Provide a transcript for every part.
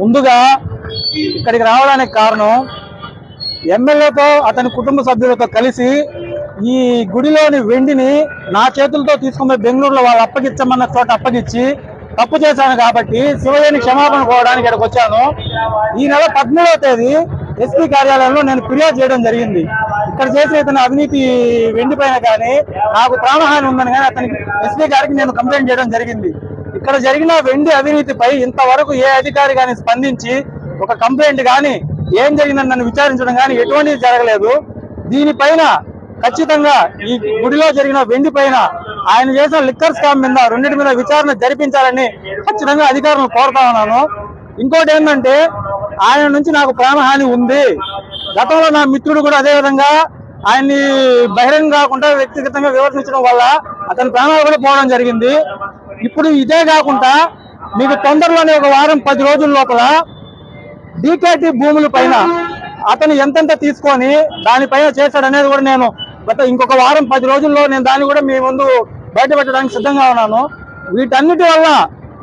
ముందుగా ఇక్కడికి రావడానికి కారణం ఎమ్మెల్యేతో అతని కుటుంబ సభ్యులతో కలిసి ఈ గుడిలోని వెండిని నా చేతులతో తీసుకుని బెంగళూరులో వాళ్ళు అప్పగించమన్న చోట అప్పగించి తప్పు చేశాను కాబట్టి శివయ్యని క్షమాపణ కోవడానికి ఇక్కడికి వచ్చాను. ఈ నెల 13వ తేదీ ఎస్పీ కార్యాలయంలో నేను ఫిర్యాదు చేయడం జరిగింది. ఇక్కడ చేసిన ఇతని అవినీతి వెండి పైన కానీ నాకు ప్రాణహాని ఉందని కానీ అతనికి ఎస్పీ గారికి నేను కంప్లైంట్ చేయడం జరిగింది. ఇక్కడ జరిగిన వెండి అవినీతిపై ఇంతవరకు ఏ అధికారి కానీ స్పందించి ఒక కంప్లైంట్ కానీ ఏం జరిగిందని నన్ను విచారించడం కానీ ఎటువంటిది జరగలేదు. దీనిపైన ఖచ్చితంగా ఈ గుడిలో జరిగిన వెండి పైన ఆయన చేసిన లిక్కర్ స్కామ్ మీద రెండింటి మీద విచారణ జరిపించాలని ఖచ్చితంగా అధికారులను కోరుతా ఉన్నాను. ఇంకోటి ఏంటంటే ఆయన నుంచి నాకు ప్రాణహాని ఉంది. గతంలో నా మిత్రుడు కూడా అదేవిధంగా ఆయన్ని బహిరంగ కాకుండా వ్యక్తిగతంగా విమర్శించడం వల్ల అతని ప్రాణాలు కూడా పోవడం జరిగింది. ఇప్పుడు ఇదే కాకుండా మీకు తొందరలోనే ఒక వారం 10 రోజుల లోపల డీకేటీ భూముల పైన అతను ఎంతెంత తీసుకొని దానిపైన చేశాడనేది కూడా నేను ఇంకొక వారం 10 రోజుల్లో నేను దాన్ని కూడా మీ ముందు బయట పెట్టడానికి సిద్ధంగా ఉన్నాను. వీటన్నిటి వల్ల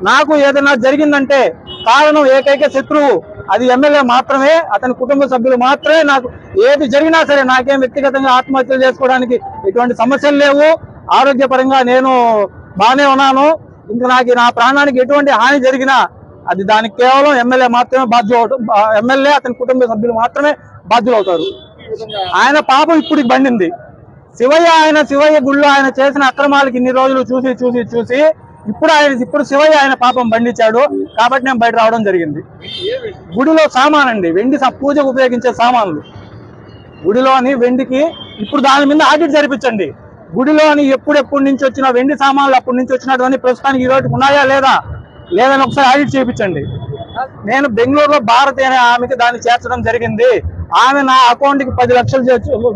నాకు ఏదైనా జరిగిందంటే కారణం ఏకైక శత్రువు అది ఎమ్మెల్యే మాత్రమే, అతని కుటుంబ సభ్యులు మాత్రమే. నాకు ఏది జరిగినా సరే నాకేం వ్యక్తిగతంగా ఆత్మహత్యలు చేసుకోవడానికి ఎటువంటి సమస్యలు లేవు. ఆరోగ్యపరంగా నేను బాగానే ఉన్నాను. ఇంకా నాకు నా ప్రాణానికి ఎటువంటి హాని జరిగినా అది దానికి కేవలం ఎమ్మెల్యే మాత్రమే బాధ్యులు, ఎమ్మెల్యే అతని కుటుంబ సభ్యులు మాత్రమే బాధ్యులు అవుతారు. ఆయన పాపం ఇప్పుడు బండింది. శివయ్య గుళ్ళో ఆయన చేసిన అక్రమాలకి ఇన్ని రోజులు చూసి ఇప్పుడు శివయ్య ఆయన పాపం బండించాడు కాబట్టి నేను బయట రావడం జరిగింది. గుడిలో సామానండి, వెండి పూజకు ఉపయోగించే సామాన్లు గుడిలోని వెండికి ఇప్పుడు దాని మీద ఆడిట్ జరిపించండి. గుడిలోని ఎప్పుడెప్పటి నుంచి వచ్చిన వెండి సామాన్లు అప్పటి నుంచి వచ్చినటువంటి ప్రస్తుతానికి ఈ రోజుకి ఉన్నాయా లేదని ఒకసారి ఆడిట్ చేయించండి. నేను బెంగళూరులో భారతి అనే ఆమెకి దాన్ని చేర్చడం జరిగింది. ఆమె నా అకౌంట్కి 10 లక్షలు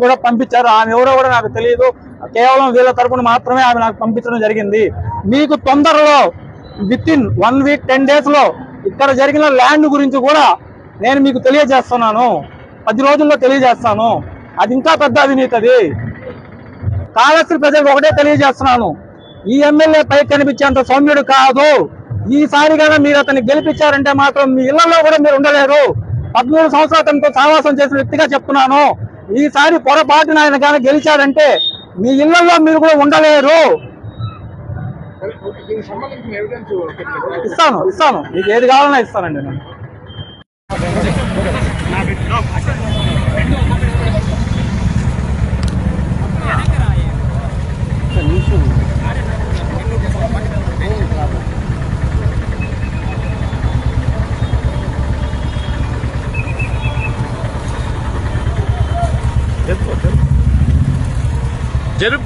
కూడా పంపించారు. ఆమె ఎవరో కూడా నాకు తెలియదు. కేవలం వీళ్ళ తరపున మాత్రమే ఆమె నాకు పంపించడం జరిగింది. మీకు తొందరలో వితిన్ 1 వీక్ 10 days లో ఇక్కడ జరిగిన ల్యాండ్ గురించి కూడా నేను మీకు తెలియజేస్తున్నాను. 10 రోజుల్లో తెలియజేస్తాను. అది ఇంకా పెద్ద అవినీతి. అది కాళహస్తి ప్రజలకు ఒకటే తెలియజేస్తున్నాను, ఈ ఎమ్మెల్యే పై కనిపించేంత సౌమ్యుడు కాదు. ఈసారి కన్నా మీరు అతన్ని గెలిపించారంటే మాత్రం మీ ఇళ్లలో కూడా మీరు ఉండలేరు. 13 సంవత్సరాలు అతనితో సహవాసం చేసిన వ్యక్తిగా చెప్తున్నాను. ఈసారి పొరపాటున ఆయన కానీ గెలిచాడంటే మీ ఇళ్లలో మీరు కూడా ఉండలేరు. ఇస్తాను మీకు ఏది కావాలన్నా ఇస్తానండి. నేను జరుగు